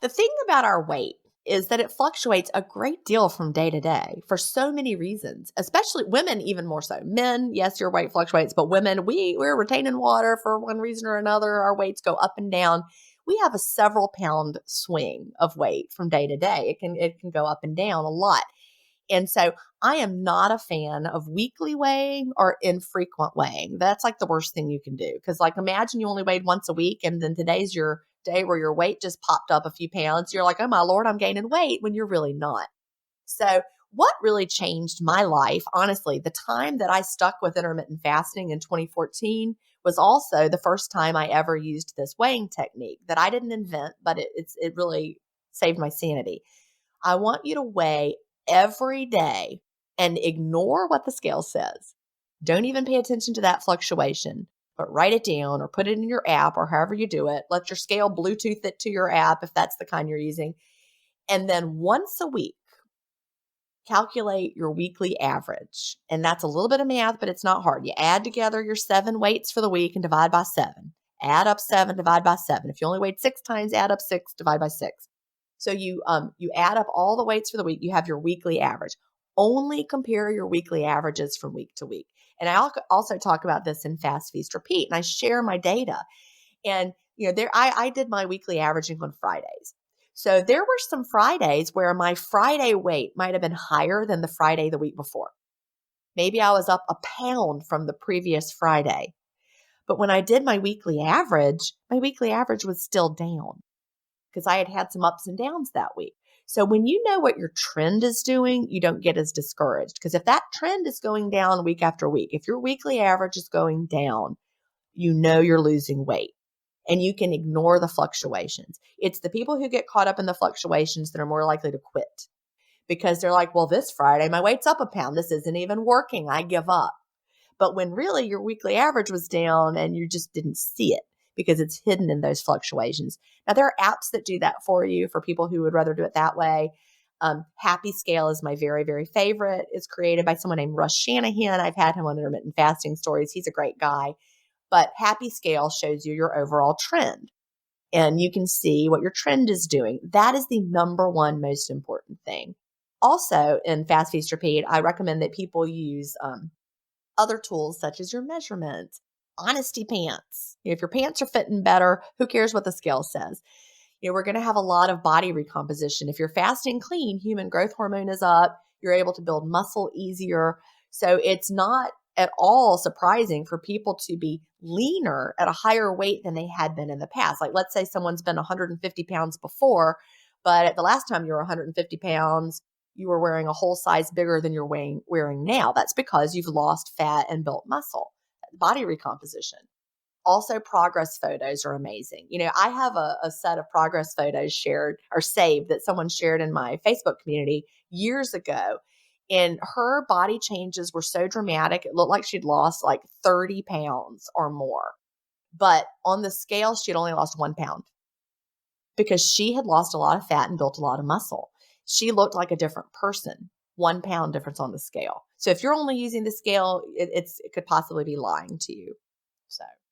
The thing about our weight is that it fluctuates a great deal from day to day for so many reasons, especially women, even more so. Men, yes, your weight fluctuates, but women, we're retaining water for one reason or another. Our weights go up and down. We have a several pound swing of weight from day to day. It can go up and down a lot. And so I am not a fan of weekly weighing or infrequent weighing. That's like the worst thing you can do. Because, like, imagine you only weighed once a week and then today's your day where your weight just popped up a few pounds. You're like, oh my Lord, I'm gaining weight when you're really not. So, what really changed my life, honestly, the time that I stuck with intermittent fasting in 2014 was also the first time I ever used this weighing technique that I didn't invent, but it really saved my sanity. I want you to weigh every day and ignore what the scale says. Don't even pay attention to that fluctuation, but write it down or put it in your app or however you do it. Let your scale Bluetooth it to your app if that's the kind you're using. And then once a week, calculate your weekly average. And that's a little bit of math, but it's not hard. You add together your 7 weights for the week and divide by 7. Add up 7, divide by 7. If you only weighed 6 times, add up 6, divide by 6. So you add up all the weights for the week. You have your weekly average. Only compare your weekly averages from week to week. And I also talk about this in Fast, Feast, Repeat, and I share my data. And I did my weekly averaging on Fridays. So there were some Fridays where my Friday weight might have been higher than the Friday the week before. Maybe I was up a pound from the previous Friday. But when I did my weekly average was still down because I had had some ups and downs that week. So when you know what your trend is doing, you don't get as discouraged. Because if that trend is going down week after week, if your weekly average is going down, you know you're losing weight and you can ignore the fluctuations. It's the people who get caught up in the fluctuations that are more likely to quit because they're like, well, this Friday, my weight's up a pound. This isn't even working. I give up. But when really your weekly average was down and you just didn't see it because it's hidden in those fluctuations. Now, there are apps that do that for you for people who would rather do it that way. Happy Scale is my very, very favorite. It's created by someone named Russ Shanahan. I've had him on Intermittent Fasting Stories. He's a great guy. But Happy Scale shows you your overall trend. And you can see what your trend is doing. That is the number one most important thing. Also, in Fast, Feast, Repeat, I recommend that people use other tools such as your measurement, honesty pants. If your pants are fitting better, who cares what the scale says? We're going to have a lot of body recomposition. If you're fasting clean, human growth hormone is up. You're able to build muscle easier. So it's not at all surprising for people to be leaner at a higher weight than they had been in the past. Like, let's say someone's been 150 pounds before, but at the last time you were 150 pounds, you were wearing a whole size bigger than you're wearing now. That's because you've lost fat and built muscle. Body recomposition. Also, progress photos are amazing. I have a set of progress photos shared or saved that someone shared in my Facebook community years ago. And her body changes were so dramatic. It looked like she'd lost like 30 pounds or more. But on the scale, she had only lost 1 pound because she had lost a lot of fat and built a lot of muscle. She looked like a different person. 1 pound difference on the scale. So if you're only using the scale, it could possibly be lying to you. So